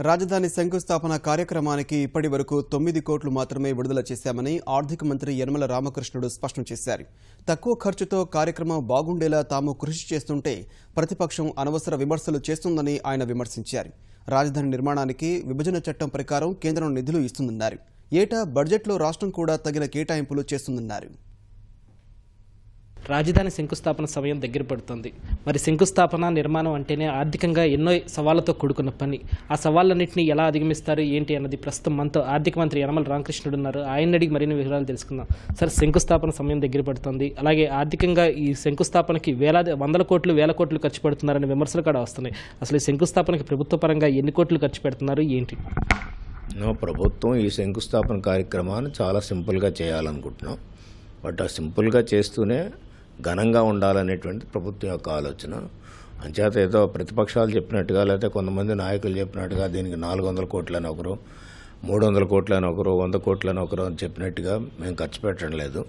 రాజధాని శంకుస్థాపన కార్యక్రమానికి ఇప్పటి వరకు 9 కోట్లు మాత్రమే విడుదల చేశామని ఆర్థిక మంత్రి యనమల రామకృష్ణుడు స్పష్టం చేశారు. తక్కువ ఖర్చుతో కార్యక్రమం బాగుండేలా తాము కృషి చేస్తుంటే ప్రతిపక్షం అనవసర విమర్శలు చేస్తుందని ఆయన విమర్శించారు. రాజధాని నిర్మాణానికి విభజన చట్టం ప్రకారం కేంద్రం నిధులు ఇస్తుందన్నారు. ఏటా బడ్జెట్లో రాష్ట్రం కూడా తగిన కేటాయింపులు చేస్తుందన్నారు. రాజధాని శంకుస్థాపన సమయం దగ్గర పడుతుంది. మరి శంకుస్థాపన నిర్మాణం అంటేనే ఆర్థికంగా ఎన్నో సవాళ్లతో కూడుకున్న పని. ఆ సవాళ్ళన్నింటినీ ఎలా అధిగమిస్తారు ఏంటి అన్నది ప్రస్తుతం మనతో ఆర్థిక మంత్రి యనమల రామకృష్ణుడు ఉన్నారు. ఆయన అడిగి మరిన్ని వివరాలు తెలుసుకుందాం. సార్, శంకుస్థాపన సమయం దగ్గర పడుతుంది. అలాగే ఆర్థికంగా ఈ శంకుస్థాపనకి వందల కోట్లు వేల కోట్లు ఖర్చు పెడుతున్నారనే విమర్శలు కూడా వస్తున్నాయి. అసలు ఈ శంకుస్థాపనకి ప్రభుత్వ పరంగా ఎన్ని కోట్లు ఖర్చు పెడుతున్నారు ఏంటి? ప్రభుత్వం ఈ శంకుస్థాపన కార్యక్రమాన్ని చాలా సింపుల్గా చేయాలనుకుంటున్నాం. బట్ ఆ సింపుల్గా చేస్తూనే ఘనంగా ఉండాలనేటువంటి ప్రభుత్వం యొక్క ఆలోచన. అంచేత ఏదో ప్రతిపక్షాలు చెప్పినట్టుగా లేకపోతే కొంతమంది నాయకులు చెప్పినట్టుగా దీనికి 400 కోట్లని ఒకరు, 300 కోట్లని ఒకరు, 100 కోట్లని ఒకరు అని చెప్పినట్టుగా మేము ఖర్చు పెట్టడం లేదు.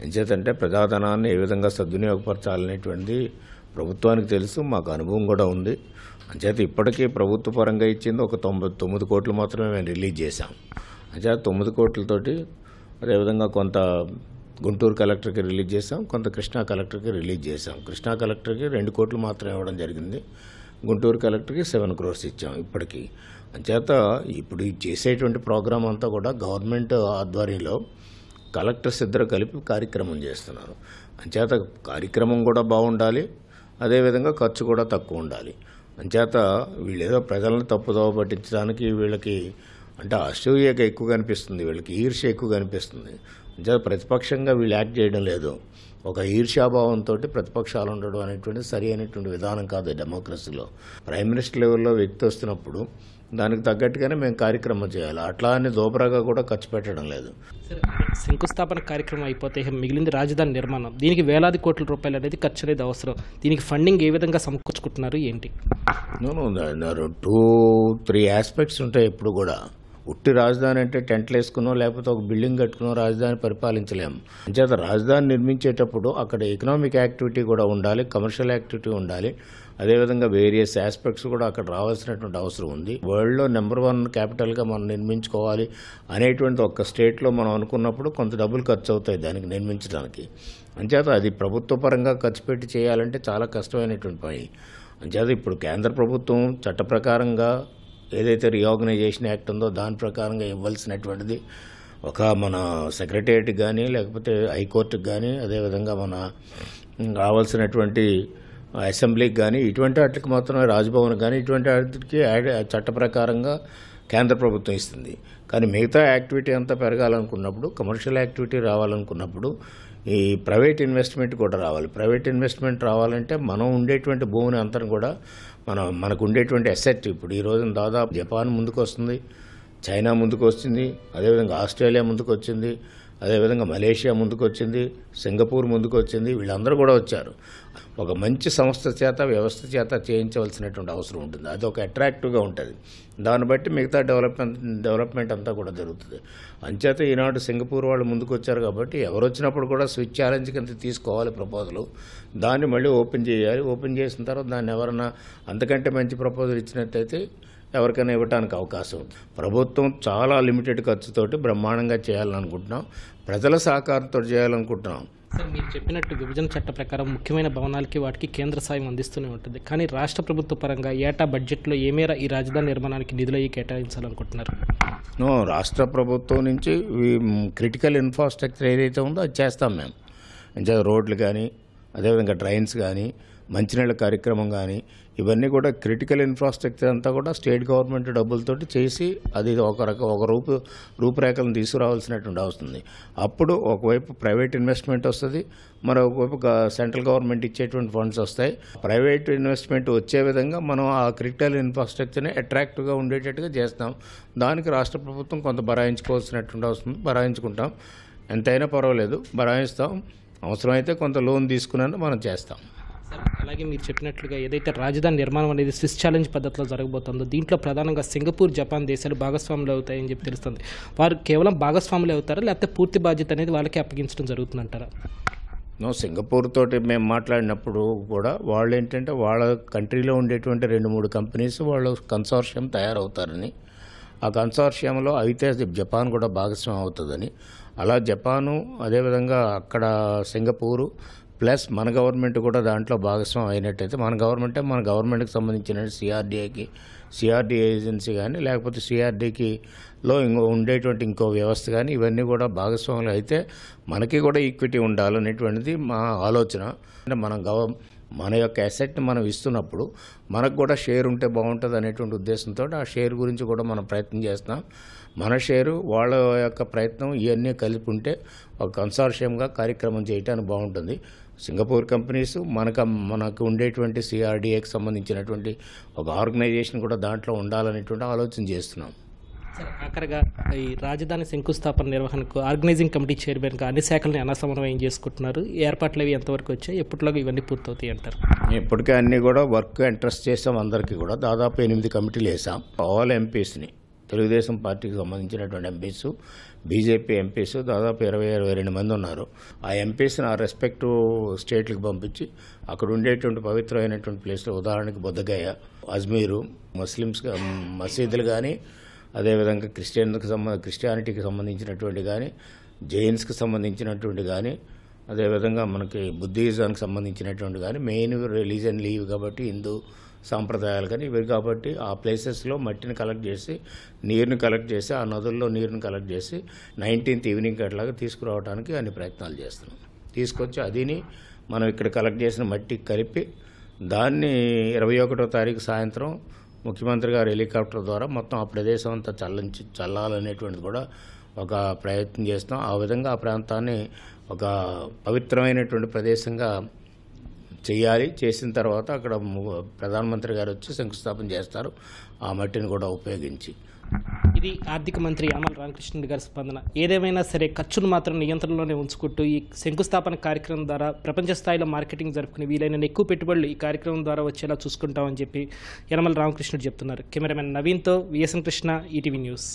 ఎంచేతంటే ప్రజాధనాన్ని ఏ విధంగా సద్వినియోగపరచాలనేటువంటిది ప్రభుత్వానికి తెలుసు, మాకు అనుభవం కూడా ఉంది. అంచేత ఇప్పటికీ ప్రభుత్వ పరంగా ఇచ్చింది ఒక 9 కోట్లు మాత్రమే మేము రిలీజ్ చేశాం. అంచేత 9 కోట్లతోటి అదేవిధంగా కొంత గుంటూరు కలెక్టర్కి రిలీజ్ చేశాం, కొంత కృష్ణా కలెక్టర్కి రిలీజ్ చేశాం. కృష్ణా కలెక్టర్కి 2 కోట్లు మాత్రమే ఇవ్వడం జరిగింది. గుంటూరు కలెక్టర్కి 7 crores ఇచ్చాం ఇప్పటికీ. అంచేత ఇప్పుడు చేసేటువంటి ప్రోగ్రాం అంతా కూడా గవర్నమెంట్ ఆధ్వర్యంలో కలెక్టర్స్ ఇద్దరు కలిపి కార్యక్రమం చేస్తున్నారు. అంచేత కార్యక్రమం కూడా బాగుండాలి, అదేవిధంగా ఖర్చు కూడా తక్కువ ఉండాలి. అంచేత వీళ్ళేదో ప్రజలను తప్పుదోవ పట్టించడానికి వీళ్ళకి అంటే అసూయక ఎక్కువ కనిపిస్తుంది, వీళ్ళకి ఈర్ష్య ఎక్కువ కనిపిస్తుంది. ప్రతిపక్షంగా వీళ్ళు యాక్ట్ చేయడం లేదు. ఒక ఈర్ష్యాభావంతో ప్రతిపక్షాలు ఉండడం అనేటువంటి సరి అయినటువంటి విధానం కాదు డెమోక్రసీలో. ప్రైమ్ మినిస్టర్ లెవెల్లో వ్యక్తి వస్తున్నప్పుడు దానికి తగ్గట్టుగానే మేము కార్యక్రమం చేయాలి. అట్లా అని దోబరాగా కూడా ఖర్చు పెట్టడం లేదు. శంకుస్థాపన కార్యక్రం అయిపోతే మిగిలింది రాజధాని నిర్మాణం. దీనికి వేలాది కోట్ల రూపాయలు అనేది ఖర్చు అనేది అవసరం. దీనికి ఫండింగ్ ఏ విధంగా సమకూర్చుకుంటున్నారు ఏంటి? 2-3 ఆస్పెక్ట్స్ ఉంటాయి. ఎప్పుడు కూడా ఉట్టి రాజధాని అంటే టెంట్లు వేసుకునో లేకపోతే ఒక బిల్డింగ్ కట్టుకునో రాజధాని పరిపాలించలేము. అంచేత రాజధాని నిర్మించేటప్పుడు అక్కడ ఎకనామిక్ యాక్టివిటీ కూడా ఉండాలి, కమర్షియల్ యాక్టివిటీ ఉండాలి, అదేవిధంగా వేరియస్ ఆస్పెక్ట్స్ కూడా అక్కడ రావాల్సినటువంటి అవసరం ఉంది. వరల్డ్లో నెంబర్ 1 క్యాపిటల్గా మనం నిర్మించుకోవాలి అనేటువంటి ఒక స్టేట్లో మనం అనుకున్నప్పుడు కొంత డబ్బులు ఖర్చు అవుతాయి దానికి నిర్మించడానికి. అంచేత అది ప్రభుత్వ పరంగా ఖర్చు పెట్టి చేయాలంటే చాలా కష్టమైనటువంటి పని. అంచేత ఇప్పుడు కేంద్ర ప్రభుత్వం చట్ట ప్రకారంగా ఏదైతే రీఆర్గనైజేషన్ యాక్ట్ ఉందో దాని ప్రకారంగా ఇవ్వాల్సినటువంటిది ఒక మన సెక్రటేరియట్కి కానీ లేకపోతే హైకోర్టుకి కానీ అదేవిధంగా మన రావాల్సినటువంటి అసెంబ్లీకి కానీ ఇటువంటి వాటికి మాత్రమే రాజ్భవన్ కానీ ఇటువంటి వాటికి చట్ట ప్రకారంగా కేంద్ర ప్రభుత్వం ఇస్తుంది. కానీ మిగతా యాక్టివిటీ అంతా పెరగాలనుకున్నప్పుడు, కమర్షియల్ యాక్టివిటీ రావాలనుకున్నప్పుడు ఈ ప్రైవేట్ ఇన్వెస్ట్మెంట్ కూడా రావాలి. ప్రైవేట్ ఇన్వెస్ట్మెంట్ రావాలంటే మనం ఉండేటువంటి భూమిని అంతా కూడా మనకు ఉండేటువంటి అసెట్ ఇప్పుడు ఈ రోజున దాదాపు జపాన్ ముందుకు వస్తుంది, చైనా ముందుకు వచ్చింది, అదేవిధంగా ఆస్ట్రేలియా ముందుకు వచ్చింది, అదేవిధంగా మలేషియా ముందుకు వచ్చింది, సింగపూర్ ముందుకు వచ్చింది. వీళ్ళందరూ కూడా వచ్చారు. ఒక మంచి సంస్థ చేత వ్యవస్థ చేత చేయించవలసినటువంటి అవసరం ఉంటుంది. అది ఒక అట్రాక్టివ్గా ఉంటుంది. దాన్ని బట్టి మిగతా డెవలప్మెంట్ అంతా కూడా జరుగుతుంది. అంచేత ఈనాడు సింగపూర్ వాళ్ళు ముందుకు వచ్చారు కాబట్టి ఎవరు వచ్చినప్పుడు కూడా స్విచ్ ఛాలెంజ్ కింద తీసుకోవాలి ప్రపోజల్. దాన్ని మళ్ళీ ఓపెన్ చేయాలి. ఓపెన్ చేసిన తర్వాత దాన్ని ఎవరన్నా అంతకంటే మంచి ప్రపోజల్ ఇచ్చినట్టయితే ఎవరికైనా ఇవ్వడానికి అవకాశం ఉంది. ప్రభుత్వం చాలా లిమిటెడ్ ఖర్చుతోటి బ్రహ్మాండంగా చేయాలనుకుంటున్నాం, ప్రజల సహకారంతో చేయాలనుకుంటున్నాం. సార్, మీరు చెప్పినట్టు విభజన చట్ట ప్రకారం ముఖ్యమైన భవనాలకి వాటికి కేంద్ర సాయం అందిస్తూనే ఉంటుంది. కానీ రాష్ట్ర ప్రభుత్వ పరంగా ఏటా బడ్జెట్లో ఏ మేర ఈ రాజధాని నిర్మాణానికి నిధులు కేటాయించాలనుకుంటున్నారు? రాష్ట్ర ప్రభుత్వం నుంచి క్రిటికల్ ఇన్ఫ్రాస్ట్రక్చర్ ఏదైతే ఉందో అది చేస్తాం మేము. అంటే రోడ్లు కానీ అదేవిధంగా డ్రైన్స్ కానీ మంచినీళ్ళ కార్యక్రమం కానీ ఇవన్నీ కూడా క్రిటికల్ ఇన్ఫ్రాస్ట్రక్చర్ అంతా కూడా స్టేట్ గవర్నమెంట్ డబ్బులతోటి చేసి అది ఒక రూపురేఖలను తీసుకురావాల్సినటువంటి అవసరం. అప్పుడు ఒకవైపు ప్రైవేట్ ఇన్వెస్ట్మెంట్ వస్తుంది, మరొకవైపు సెంట్రల్ గవర్నమెంట్ ఇచ్చేటువంటి ఫండ్స్ వస్తాయి. ప్రైవేట్ ఇన్వెస్ట్మెంట్ వచ్చే విధంగా మనం ఆ క్రిటికల్ ఇన్ఫ్రాస్ట్రక్చర్ని అట్రాక్టివ్గా ఉండేటట్టుగా చేస్తాం. దానికి రాష్ట్ర ప్రభుత్వం కొంత భరాయించుకోవాల్సినటువంటి అవసరం, భరాయించుకుంటాం. ఎంతైనా పర్వాలేదు, భరాయిస్తాం. అవసరమైతే కొంత లోన్ తీసుకుని మనం చేస్తాం. అలాగే మీరు చెప్పినట్లుగా ఏదైతే రాజధాని నిర్మాణం అనేది స్విస్ ఛాలెంజ్ పద్ధతిలో జరగబోతుందో దీంట్లో ప్రధానంగా సింగపూర్, జపాన్ దేశాలు భాగస్వాములు అవుతాయని చెప్పి తెలుస్తుంది. వారు కేవలం భాగస్వాములు అవుతారా లేకపోతే పూర్తి బాధ్యత అనేది వాళ్ళకి అప్పగించడం జరుగుతుందంటారా? సింగపూర్ తోటి మేము మాట్లాడినప్పుడు కూడా వాళ్ళు ఏంటంటే వాళ్ళ కంట్రీలో ఉండేటువంటి 2-3 కంపెనీస్ వాళ్ళు కన్సార్షియం తయారవుతారని, ఆ కన్సార్షియంలో అయితే జపాన్ కూడా భాగస్వామ్యం అవుతుందని, అలా జపాను అదేవిధంగా అక్కడ సింగపూరు ప్లస్ మన గవర్నమెంట్ కూడా దాంట్లో భాగస్వామ్యం అయినట్టయితే మన గవర్నమెంట్కి సంబంధించిన సిఆర్డీఏ ఏజెన్సీ కానీ లేకపోతే సిఆర్డీలో ఉండేటువంటి ఇంకో వ్యవస్థ కానీ ఇవన్నీ కూడా భాగస్వాములు అయితే మనకి కూడా ఈక్విటీ ఉండాలనేటువంటిది మా ఆలోచన. అంటే మన యొక్క అసెట్ని మనం ఇస్తున్నప్పుడు మనకు కూడా షేర్ ఉంటే బాగుంటుంది అనేటువంటి ఉద్దేశంతో ఆ షేర్ గురించి కూడా మనం ప్రయత్నం చేస్తున్నాం. మన షేరు వాళ్ళ యొక్క ప్రయత్నం ఇవన్నీ కలిపి ఉంటే ఒక కన్సార్షియంగా కార్యక్రమం చేయడానికి బాగుంటుంది. సింగపూర్ కంపెనీస్ మనకు ఉండేటువంటి సిఆర్డీఏకి సంబంధించినటువంటి ఒక ఆర్గనైజేషన్ కూడా దాంట్లో ఉండాలనేటువంటి ఆలోచన చేస్తున్నాం. సార్, ఆఖరిగా ఈ రాజధాని శంకుస్థాపన నిర్వహణకు ఆర్గనైజింగ్ కమిటీ చైర్మన్గా అన్ని శాఖల్ని సమన్వయం చేసుకుంటున్నారు. ఏర్పాట్లు అవి ఎంతవరకు వచ్చాయి, ఎప్పటిలోగా ఇవన్నీ పూర్తవుతాయి అంటారు? ఇప్పటికే అన్నీ కూడా వర్క్ ఇంట్రెస్ట్ చేసాం. అందరికీ కూడా దాదాపు 8 కమిటీలు వేసాం. ఆల్ ఎంపీస్ని, తెలుగుదేశం పార్టీకి సంబంధించినటువంటి ఎంపీస్, బీజేపీ ఎంపీస్ దాదాపు 20-22 మంది ఉన్నారు. ఆ ఎంపీస్ని ఆ రెస్పెక్టివ్ స్టేట్లకు పంపించి అక్కడ ఉండేటువంటి పవిత్రమైనటువంటి ప్లేస్లో, ఉదాహరణకి బుద్ధగయ, అజ్మీరు, ముస్లిమ్స్ మసీదులు కానీ, అదేవిధంగా క్రిస్టియానిటీకి సంబంధించినటువంటి కానీ, జైన్స్కి సంబంధించినటువంటి కానీ, అదేవిధంగా మనకి బుద్ధిజానికి సంబంధించినటువంటి కానీ, మెయిన్ రిలీజియన్ లీవ్ కాబట్టి హిందూ సాంప్రదాయాలు కానీ ఇవి కాబట్టి ఆ ప్లేసెస్లో మట్టిని కలెక్ట్ చేసి, నీరుని కలెక్ట్ చేసి, ఆ నదుల్లో నీరుని కలెక్ట్ చేసి 19th ఈవినింగ్ అట్లాగా తీసుకురావడానికి అన్ని ప్రయత్నాలు చేస్తున్నాం. తీసుకొచ్చి అదిని మనం ఇక్కడ కలెక్ట్ చేసిన మట్టి కలిపి దాన్ని 21వ తారీఖు సాయంత్రం ముఖ్యమంత్రి గారు హెలికాప్టర్ ద్వారా మొత్తం ఆ ప్రదేశం అంతా చల్లాలనేటువంటిది కూడా ఒక ప్రయత్నం చేస్తాం. ఆ విధంగా ఆ ప్రాంతాన్ని ఒక పవిత్రమైనటువంటి ప్రదేశంగా చేయాలి. చేసిన తర్వాత అక్కడ ప్రధానమంత్రి గారు వచ్చి శంకుస్థాపన చేస్తారు ఆ మట్టిని కూడా ఉపయోగించి. ఇది ఆర్థిక మంత్రి యనమల రామకృష్ణుడు గారి స్పందన. ఏదేమైనా సరే ఖర్చును మాత్రం నియంత్రణలోనే ఉంచుకుంటూ ఈ శంకుస్థాపన కార్యక్రమం ద్వారా ప్రపంచ స్థాయిలో మార్కెటింగ్ జరుపుకుని వీలైన ఎక్కువ పెట్టుబడులు ఈ కార్యక్రమం ద్వారా వచ్చేలా చూసుకుంటామని చెప్పి యనమల రామకృష్ణుడు చెప్తున్నారు. కెమెరామెన్ నవీన్తో విఎస్ఎన్ కృష్ణ, ఈటీవీ న్యూస్.